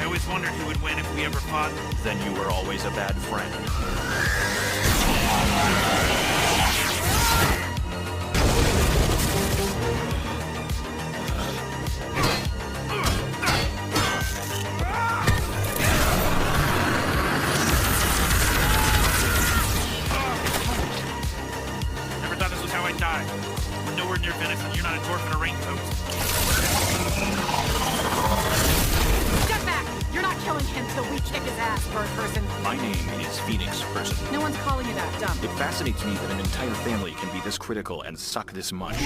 always wondered who would win if we ever fought. Then you were always a bad friend. Never thought this was how I'd die. We're nowhere near Venice and you're not a dwarf in a raincoat. Step back! You're not killing him till we kick his ass, bird person. My name is Phoenix Person. No one's calling you that, dumb. It fascinates me that an entire family can be this critical and suck this much.